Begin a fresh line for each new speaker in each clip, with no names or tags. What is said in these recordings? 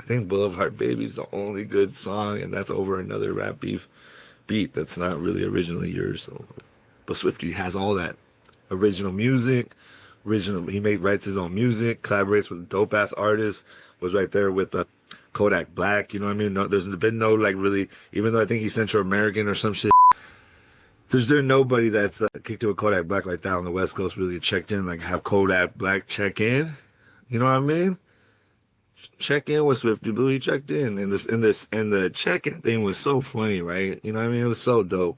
think Boulevard Baby's the only good song, and that's over another rap beat that's not really originally yours. So, but Swifty has all that original music. He writes his own music, collaborates with dope ass artists. Was right there with Kodak Black. You know what I mean? No, there's been no like really, even though I think he's Central American or some shit. There's nobody that's kicked to a Kodak Black like that on the West Coast really checked in, like have Kodak Black check in. You know what I mean? Check in with Swifty Blue. He checked in, and the check-in thing was so funny, right? You know what I mean? It was so dope.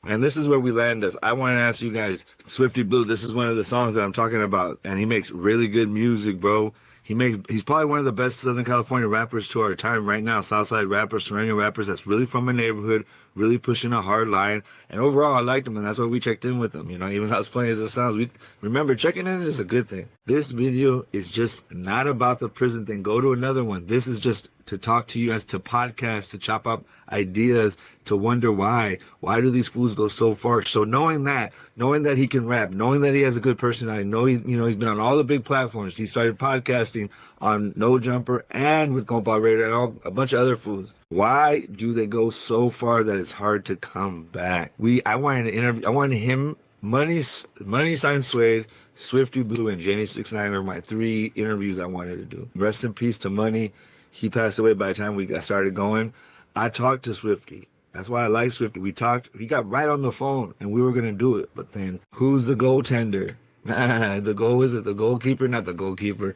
And this is where we land us. I want to ask you guys, Swifty Blue, this is one of the songs that I'm talking about, and he makes really good music, bro. He's probably one of the best Southern California rappers to our time right now. Southside rappers, surrounding rappers that's really from a neighborhood, really pushing a hard line. And overall, I liked him, and that's why we checked in with him. You know, even though as funny as it sounds, remember, checking in is a good thing. This video is just not about the prison thing. Go to another one. This is just to talk to you guys, to podcast, to chop up ideas, to wonder why do these fools go so far? So knowing that he can rap, knowing that he has a good personality, he's been on all the big platforms. He started podcasting on No Jumper and with Compa Radio and a bunch of other fools. Why do they go so far that it's hard to come back? I wanted him, Money Sign Suede, Swifty Blue, and Janie 69 are my 3 interviews I wanted to do. Rest in peace to Money. He passed away by the time we got started going. I talked to Swifty. That's why I like Swifty. We talked. He got right on the phone, and we were going to do it. But then, who's the goaltender? The goalkeeper? Not the goalkeeper.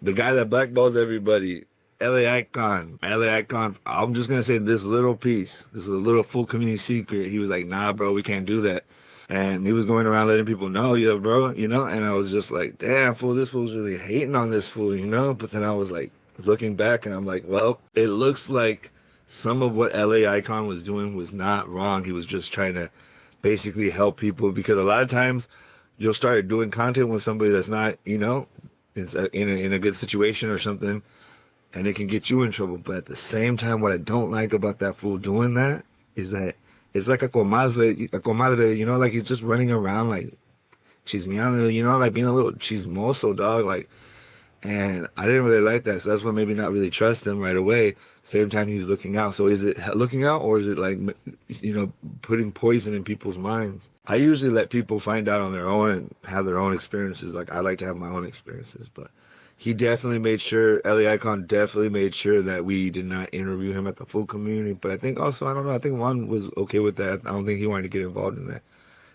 The guy that blackballs everybody. Eyekon. Eyekon. I'm just going to say this little piece. This is a little full community secret. He was like, nah, bro, we can't do that. And he was going around letting people know, yeah, bro, and I was just like, damn, fool, this fool's really hating on this fool, But then I was like, looking back, and I'm like, well, it looks like some of what Eyekon was doing was not wrong. He was just trying to basically help people, because a lot of times you'll start doing content with somebody that's not, in a good situation or something, and it can get you in trouble. But at the same time, what I don't like about that fool doing that is that it's like a comadre, like he's just running around like chismeando, like being a little chismoso, dog, like. And I didn't really like that, so that's why maybe not really trust him right away. Same time he's looking out. So is it looking out, or is it like, putting poison in people's minds? I usually let people find out on their own and have their own experiences. Like, I like to have my own experiences, but he definitely made sure, Eyekon definitely made sure that we did not interview him at the full community. But I think also, I don't know, I think Juan was okay with that. I don't think he wanted to get involved in that.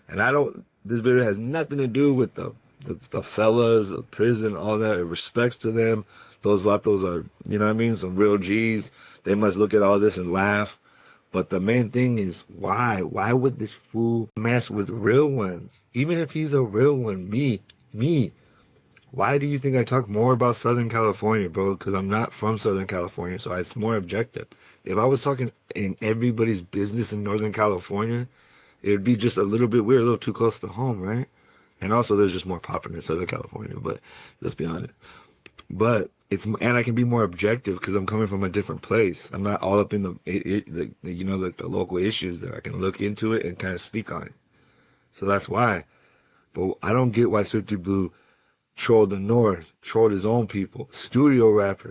And this video has nothing to do with the fellas, the prison, all that. It respects to them. Those vatos are, some real G's. They must look at all this and laugh. But the main thing is, why? Why would this fool mess with real ones? Even if he's a real one, me. Why do you think I talk more about Southern California, bro? Because I'm not from Southern California, so it's more objective. If I was talking in everybody's business in Northern California, it would be just a little bit weird, a little too close to home, right? And also, there's just more popping in Southern California, but let's be honest. But and I can be more objective because I'm coming from a different place. I'm not all up in the local issues there. I can look into it and kind of speak on it. So that's why. But I don't get why Swifty Blue trolled the North, trolled his own people, studio rapper.